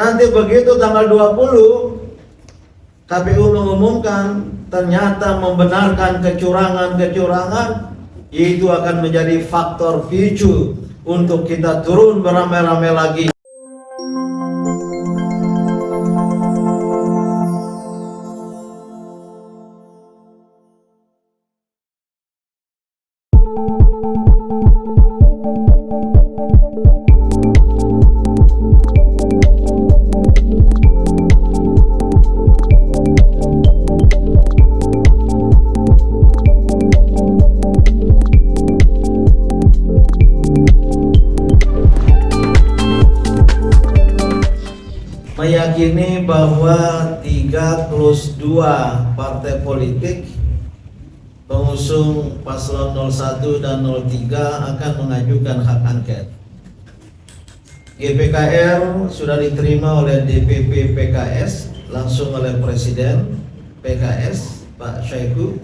Nanti begitu tanggal 20 KPU mengumumkan ternyata membenarkan kecurangan-kecurangan, itu akan menjadi faktor picu untuk kita turun beramai-ramai lagi. Meyakini bahwa 3+2 partai politik pengusung paslon 01 dan 03 akan mengajukan hak angket. GPKR sudah diterima oleh DPP PKS langsung oleh Presiden PKS Pak Syaiqo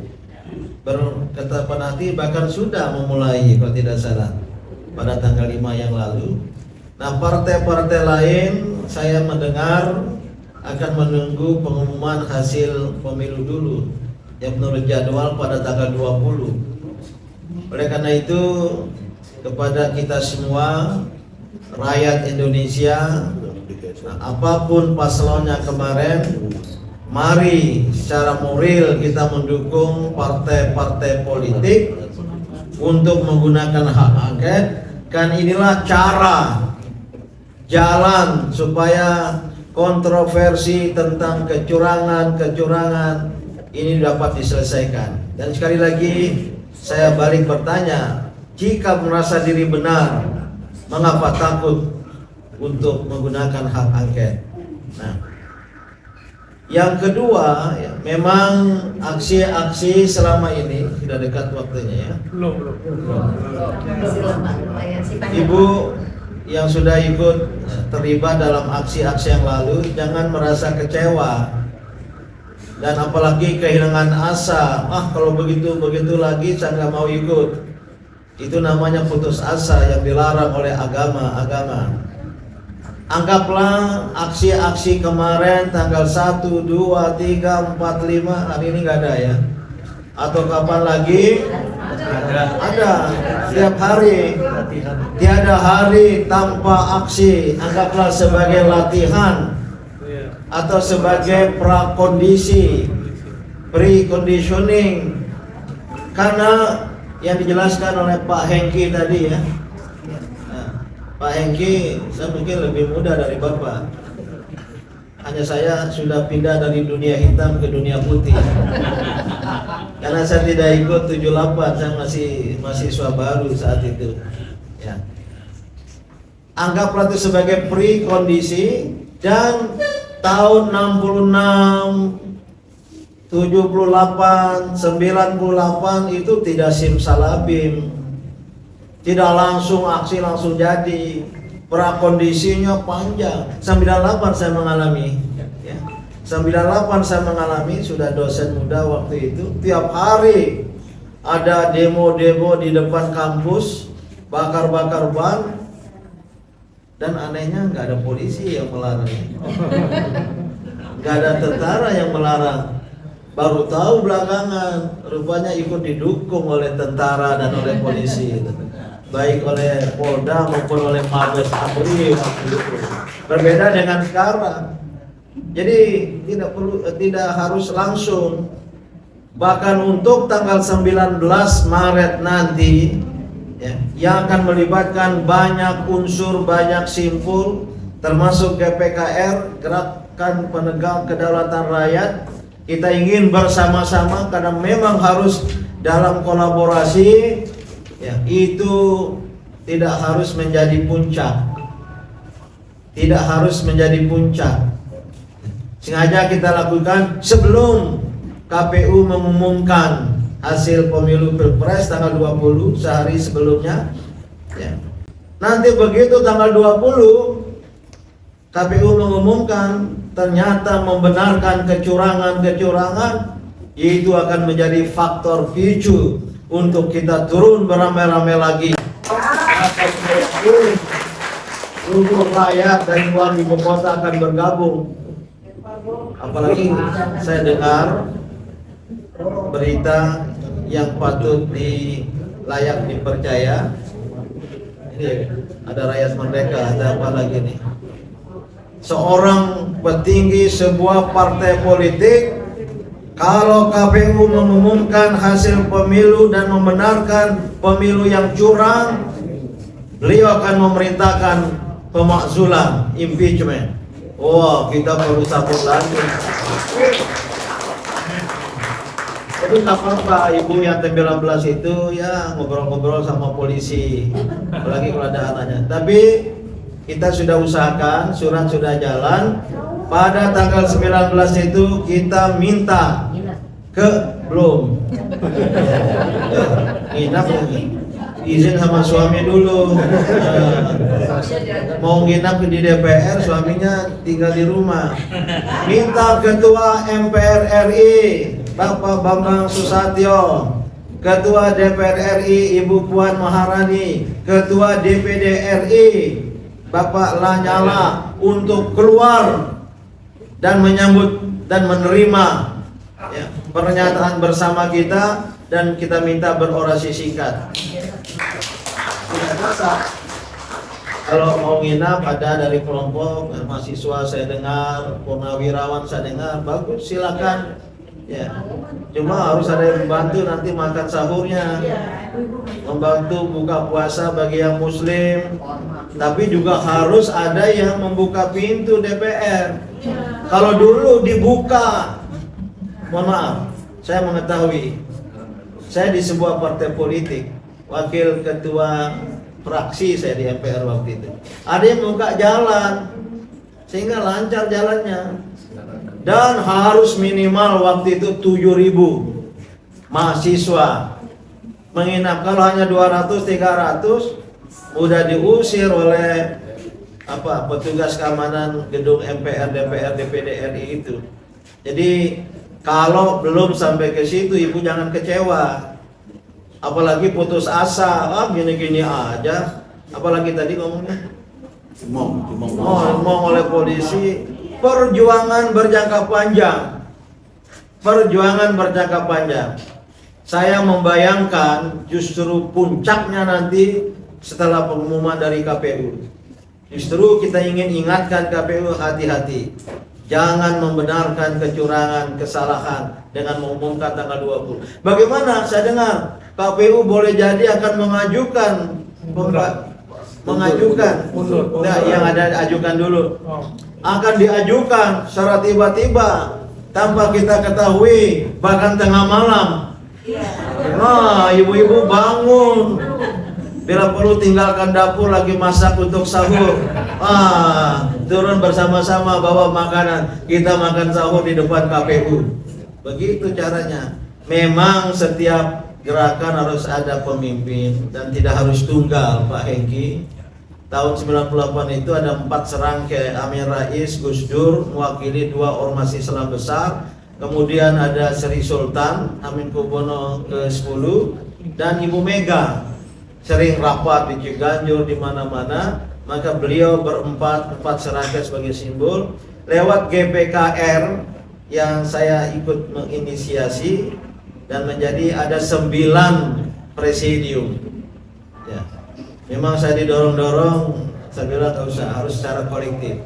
berkata hati, bahkan sudah memulai kalau tidak salah pada tanggal 5 yang lalu. Nah, partai-partai lain saya mendengar akan menunggu pengumuman hasil pemilu dulu yang menurut jadwal pada tanggal 20. Oleh karena itu, kepada kita semua rakyat Indonesia, apapun paslonnya kemarin, mari secara moral kita mendukung partai-partai politik untuk menggunakan hak angket. Kan inilah jalan supaya kontroversi tentang kecurangan ini dapat diselesaikan. Dan sekali lagi saya balik bertanya, jika merasa diri benar, mengapa takut untuk menggunakan hak angket? Nah, yang kedua, ya, memang aksi-aksi selama ini sudah dekat waktunya ya. Belum. Ibu yang sudah ikut terlibat dalam aksi-aksi yang lalu, jangan merasa kecewa dan apalagi kehilangan asa. Kalau begitu lagi saya nggak mau ikut. Itu namanya putus asa yang dilarang oleh agama. Anggaplah aksi-aksi kemarin tanggal 1, 2, 3, 4, 5 hari ini nggak ada ya. Atau kapan lagi? Ada setiap hari. Tiada hari tanpa aksi. Anggaplah sebagai latihan atau sebagai prakondisi, preconditioning. Karena yang dijelaskan oleh Pak Hengki tadi ya, Pak Hengki saya mungkin lebih muda dari Bapak. Hanya saya sudah pindah dari dunia hitam ke dunia putih. Karena saya tidak ikut 78, saya masih mahasiswa baru saat itu. Ya. Anggaplah itu sebagai pre-kondisi, dan tahun 66, 78, 98 itu tidak simsalabim. Tidak langsung aksi langsung jadi. Prakondisinya panjang. 98 saya mengalami ya. 98 saya mengalami, sudah dosen muda waktu itu. Tiap hari ada demo-demo di depan kampus, bakar-bakar ban. Dan anehnya nggak ada polisi yang melarang, nggak ada tentara yang melarang. Baru tahu belakangan, rupanya ikut didukung oleh tentara dan oleh polisi, baik oleh Polda maupun oleh Mabes Polri. Berbeda dengan sekarang. Jadi tidak harus langsung. Bahkan untuk tanggal 19 Maret nanti ya, yang akan melibatkan banyak unsur, banyak simpul, termasuk GPKR, Gerakan Penegak Kedaulatan Rakyat. Kita ingin bersama-sama, karena memang harus dalam kolaborasi ya, itu tidak harus menjadi puncak. Tidak harus menjadi puncak. Sengaja kita lakukan sebelum KPU mengumumkan hasil pemilu Pilpres tanggal 20, sehari sebelumnya ya. Nanti begitu tanggal 20 KPU mengumumkan ternyata membenarkan kecurangan-kecurangan, itu akan menjadi faktor picu untuk kita turun beramai-ramai lagi. seluruh rakyat dan luar ibu kota akan bergabung. Apalagi saya dengar berita yang patut layak dipercaya. Ini ada rakyat merdeka, ada apa lagi nih? Seorang petinggi sebuah partai politik, kalau KPU mengumumkan hasil pemilu dan membenarkan pemilu yang curang, beliau akan memerintahkan pemakzulan, impeachment. Wah, kita perlu sabut lagi. Jadi nggak apa-apa ibu yang 19 itu ya ngobrol-ngobrol sama polisi, apalagi kalau ada anaknya. Tapi kita sudah usahakan, surat sudah jalan. Pada tanggal 19 itu kita minta belum nginap izin sama suami dulu. Mau nginap di DPR, suaminya tinggal di rumah. Minta Ketua MPR RI Bapak Bambang Susatyo, Ketua DPR RI Ibu Puan Maharani, Ketua DPD RI Bapak Lanyala untuk keluar dan menyambut dan menerima ya, pernyataan bersama kita, dan kita minta berorasi singkat. Tidak masalah. Kalau mau nginap ada dari kelompok mahasiswa saya dengar, purnawirawan saya dengar, bagus silakan. Ya, cuma harus ada yang membantu nanti makan sahurnya, membantu buka puasa bagi yang muslim, tapi juga harus ada yang membuka pintu DPR. Kalau dulu dibuka, mohon maaf, saya mengetahui, saya di sebuah partai politik, wakil ketua fraksi saya di MPR waktu itu, ada yang membuka jalan sehingga lancar jalannya. Dan harus minimal waktu itu 7.000 mahasiswa menginap. Kalau hanya 200-300 udah diusir oleh petugas keamanan gedung MPR, DPR, DPD RI itu. Jadi kalau belum sampai ke situ, ibu jangan kecewa. Apalagi putus asa, gini-gini aja. Apalagi tadi ngomongnya ngomong oleh polisi. Perjuangan berjangka panjang. Perjuangan berjangka panjang. Saya membayangkan justru puncaknya nanti setelah pengumuman dari KPU. Justru kita ingin ingatkan KPU, hati-hati. Jangan membenarkan kecurangan, kesalahan dengan mengumumkan tanggal 20. Bagaimana? Saya dengar KPU boleh jadi akan mengajukan yang ada ajukan dulu. Akan diajukan secara tiba-tiba tanpa kita ketahui, bahkan tengah malam. Nah, ibu-ibu bangun, bila perlu tinggalkan dapur lagi masak untuk sahur. Turun bersama-sama bawa makanan, kita makan sahur di depan KPU. Begitu caranya. Memang setiap gerakan harus ada pemimpin dan tidak harus tunggal, Pak Hengki. Tahun 98 itu ada 4 serangkai, Amin Rais, Gus Dur mewakili 2 ormas Islam besar, kemudian ada Sri Sultan Hamengkubuwono ke-10 dan Ibu Mega sering rapat di Ciganjur di mana-mana, maka beliau berempat 4 serangkai sebagai simbol. Lewat GPKR yang saya ikut menginisiasi dan menjadi ada 9 presidium. Ya. Memang saya didorong-dorong, saya bilang nggak usah, harus secara kolektif.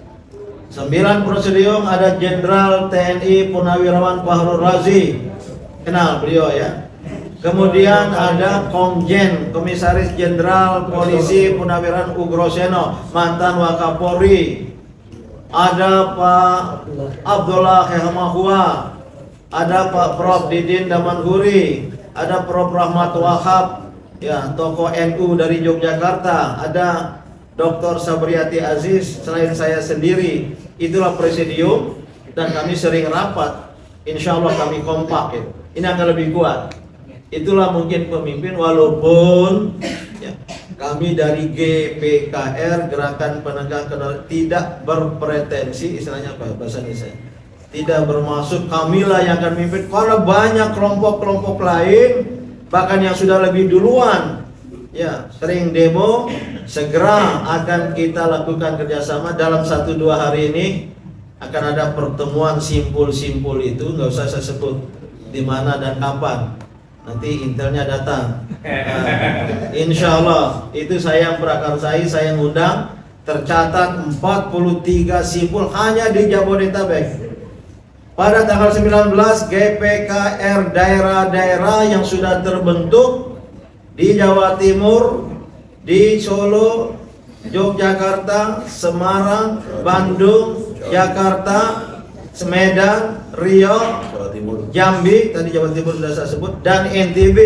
9 presidium, ada Jenderal TNI Purnawirawan Fahrul Razi, kenal beliau ya. Kemudian ada Komjen, Komisaris Jenderal Polisi Purnawirawan Ugroseno, mantan Wakapolri. Ada Pak Abdullah Hemahua, ada Pak Prof Didin Damanhuri, ada Prof Rahmat Wahab, ya, tokoh NU dari Yogyakarta, ada Dr. Sabriati Aziz, selain saya sendiri. Itulah presidium dan kami sering rapat. Insya Allah kami kompak ya. Ini akan lebih kuat. Itulah mungkin pemimpin, walaupun ya, kami dari GPKR, Gerakan Penegak Kedaulatan, tidak berpretensi, istilahnya apa bahasa Indonesia, tidak bermaksud kamilah yang akan memimpin, karena banyak kelompok-kelompok lain bahkan yang sudah lebih duluan ya sering demo, segera akan kita lakukan kerjasama. Dalam 1-2 hari ini akan ada pertemuan simpul-simpul itu, nggak usah saya sebut di mana dan kapan. Nanti intelnya datang. Insya Allah itu saya yang prakarsai, saya yang undang. Tercatat 43 simpul hanya di Jabodetabek. Pada tanggal 19 GPKR daerah-daerah yang sudah terbentuk di Jawa Timur, di Solo, Yogyakarta, Semarang, Bandung, Jakarta, Medan, Riau, Jambi, tadi Jawa Timur sudah saya sebut, dan NTB.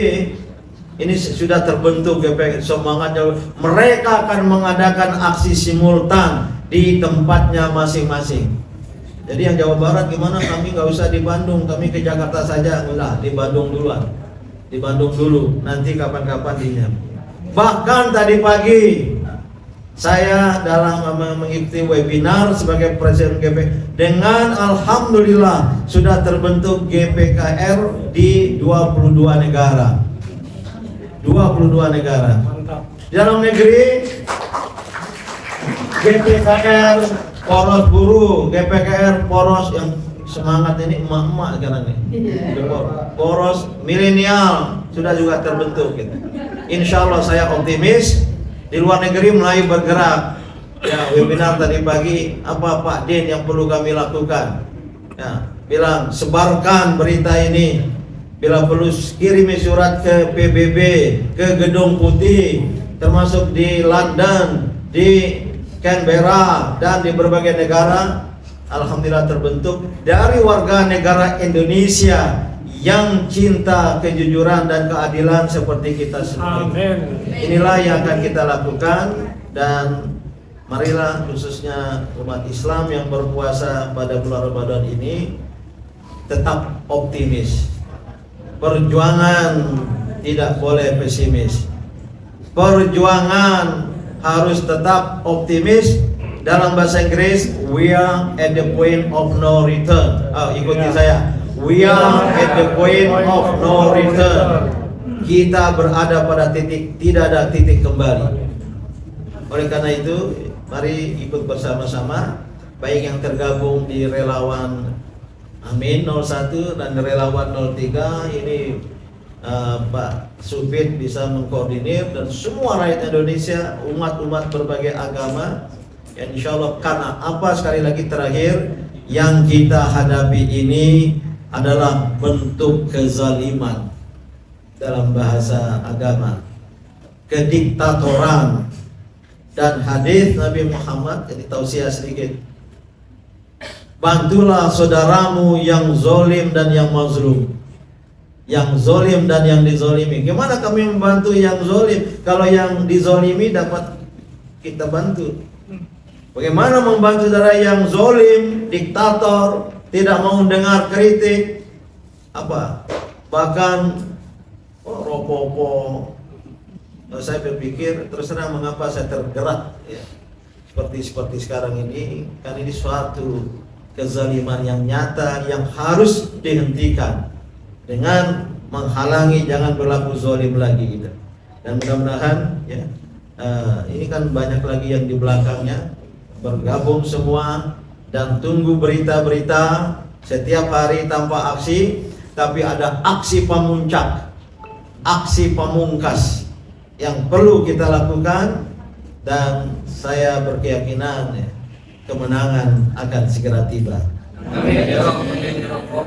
Ini sudah terbentuk GPK. Semangatnya mereka akan mengadakan aksi simultan di tempatnya masing-masing. Jadi yang Jawa Barat gimana? Kami nggak usah di Bandung, kami ke Jakarta saja. Enggak, di Bandung duluan. Di Bandung dulu, nanti kapan-kapan dinya. Bahkan tadi pagi saya dalam mengikuti webinar sebagai presiden GP, dengan alhamdulillah sudah terbentuk GPKR di 22 negara. 22 negara. Di dalam negeri GPKR poros buruh, GPKR poros yang semangat ini emak-emak sekarang nih. Poros milenial sudah juga terbentuk gitu. Insya Allah saya optimis. Di luar negeri mulai bergerak. Ya, webinar tadi pagi, apa Pak Din yang perlu kami lakukan? Ya, bilang sebarkan berita ini. Bila perlu kirimi surat ke PBB, ke Gedung Putih, termasuk di London, di Canberra, dan di berbagai negara. Alhamdulillah terbentuk dari warga negara Indonesia yang cinta kejujuran dan keadilan seperti kita semua. Amin. Inilah yang akan kita lakukan, dan marilah khususnya umat Islam yang berpuasa pada bulan Ramadan ini tetap optimis. Perjuangan tidak boleh pesimis. Perjuangan harus tetap optimis. Dalam bahasa Inggris, we are at the point of no return. Ikuti saya. We are at the point of no return. Kita berada pada titik, tidak ada titik kembali. Oleh karena itu, mari ikut bersama-sama, baik yang tergabung di relawan Amin 01 dan relawan 03. Ini Pak Supit bisa mengkoordinir, dan semua rakyat Indonesia, umat-umat berbagai agama. Insya Allah, karena apa, sekali lagi terakhir, yang kita hadapi ini adalah bentuk kezaliman dalam bahasa agama, kediktatoran. Dan hadis Nabi Muhammad, jadi tausiah sedikit, bantulah saudaramu yang zolim dan yang mazlum, yang zolim dan yang dizolimi. Gimana kami membantu yang zolim kalau yang dizolimi dapat kita bantu? Bagaimana membantu saudara yang zolim, diktator, tidak mau dengar kritik, bahkan ropopo. Saya berpikir, terus terang mengapa saya tergerak ya, seperti sekarang ini, karena ini suatu kezaliman yang nyata yang harus dihentikan dengan menghalangi jangan berlaku zolim lagi gitu. Dan mudah-mudahan ya, ini kan banyak lagi yang di belakangnya bergabung semua, dan tunggu berita-berita setiap hari tanpa aksi, tapi ada aksi pemuncak, aksi pamungkas yang perlu kita lakukan. Dan saya berkeyakinan ya, kemenangan akan segera tiba. Amin.